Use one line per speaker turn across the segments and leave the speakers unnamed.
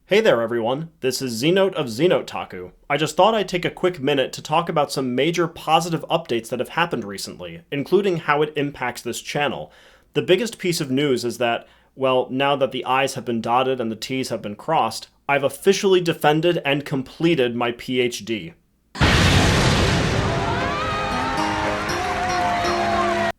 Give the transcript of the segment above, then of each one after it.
Hey there everyone, this is ZNote of ZNoteTaku. I just thought I'd take a quick minute to talk about some major positive updates that have happened recently, including how it impacts this channel. The biggest piece of news is that, well, now that the I's have been dotted and the T's have been crossed, I've officially defended and completed my PhD.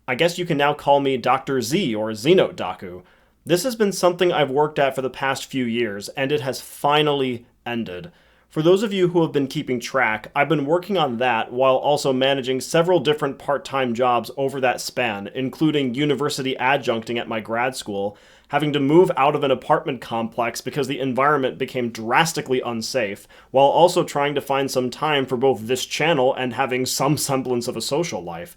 I guess you can now call me Dr. Z or ZNoteTaku. This has been something I've worked at for the past few years, and it has finally ended. For those of you who have been keeping track, I've been working on that while also managing several different part-time jobs over that span, including university adjuncting at my grad school, having to move out of an apartment complex because the environment became drastically unsafe, while also trying to find some time for both this channel and having some semblance of a social life.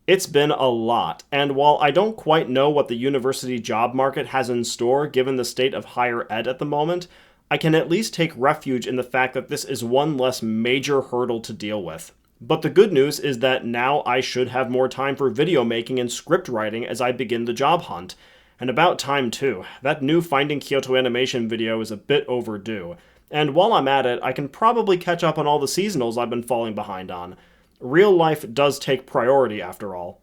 It's been a lot, and while I don't quite know what the university job market has in store given the state of higher ed at the moment, I can at least take refuge in the fact that this is one less major hurdle to deal with. But the good news is that now I should have more time for video making and script writing as I begin the job hunt. And about time too. That new Finding Kyoto animation video is a bit overdue. And while I'm at it, I can probably catch up on all the seasonals I've been falling behind on. Real life does take priority, after all.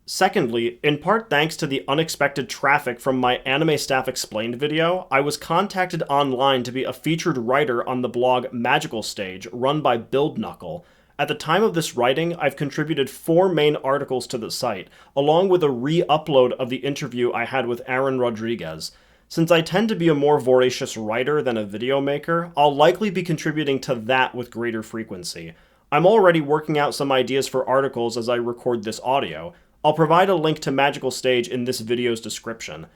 Secondly, in part thanks to the unexpected traffic from my Anime Staff Explained video, I was contacted online to be a featured writer on the blog Magical Stage, run by Build Knuckle. At the time of this writing, I've contributed 4 main articles to the site, along with a re-upload of the interview I had with Aaron Rodriguez. Since I tend to be a more voracious writer than a video maker, I'll likely be contributing to that with greater frequency. I'm already working out some ideas for articles as I record this audio. I'll provide a link to Magical Stage in this video's description.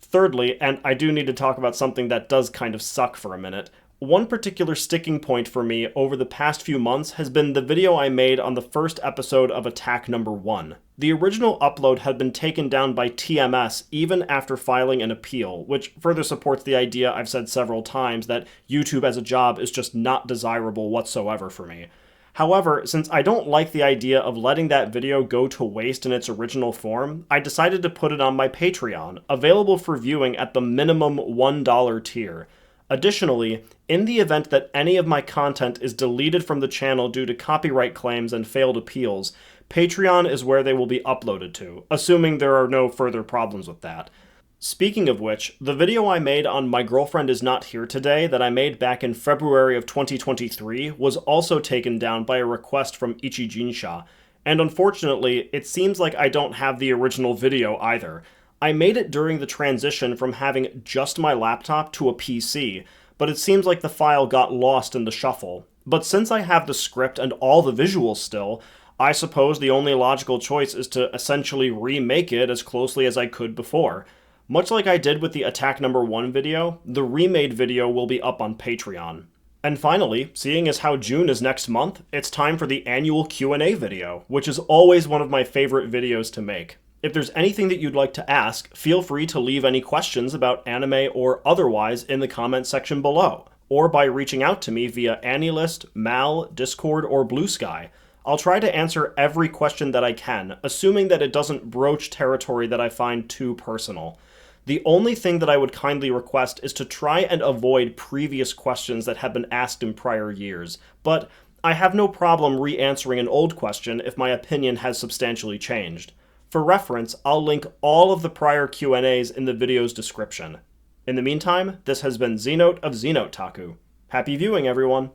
Thirdly, and I do need to talk about something that does kind of suck for a minute, one particular sticking point for me over the past few months has been the video I made on the first episode of Attack No. 1. The original upload had been taken down by TMS even after filing an appeal, which further supports the idea I've said several times that YouTube as a job is just not desirable whatsoever for me. However, since I don't like the idea of letting that video go to waste in its original form, I decided to put it on my Patreon, available for viewing at the minimum $1 tier. Additionally, in the event that any of my content is deleted from the channel due to copyright claims and failed appeals, Patreon is where they will be uploaded to, assuming there are no further problems with that. Speaking of which, the video I made on My Girlfriend Is Not Here Today that I made back in February of 2023 was also taken down by a request from Ichijinsha, and unfortunately, it seems like I don't have the original video either. I made it during the transition from having just my laptop to a PC, but it seems like the file got lost in the shuffle. But since I have the script and all the visuals still, I suppose the only logical choice is to essentially remake it as closely as I could before. Much like I did with the Attack No. 1 video, the remade video will be up on Patreon. And finally, seeing as how June is next month, it's time for the annual Q&A video, which is always one of my favorite videos to make. If there's anything that you'd like to ask, feel free to leave any questions about anime or otherwise in the comment section below, or by reaching out to me via AniList, Mal, Discord, or Blue Sky. I'll try to answer every question that I can, assuming that it doesn't broach territory that I find too personal. The only thing that I would kindly request is to try and avoid previous questions that have been asked in prior years, but I have no problem re-answering an old question if my opinion has substantially changed. For reference, I'll link all of the prior Q&As in the video's description. In the meantime, this has been ZNote of ZNoteTaku. Happy viewing, everyone!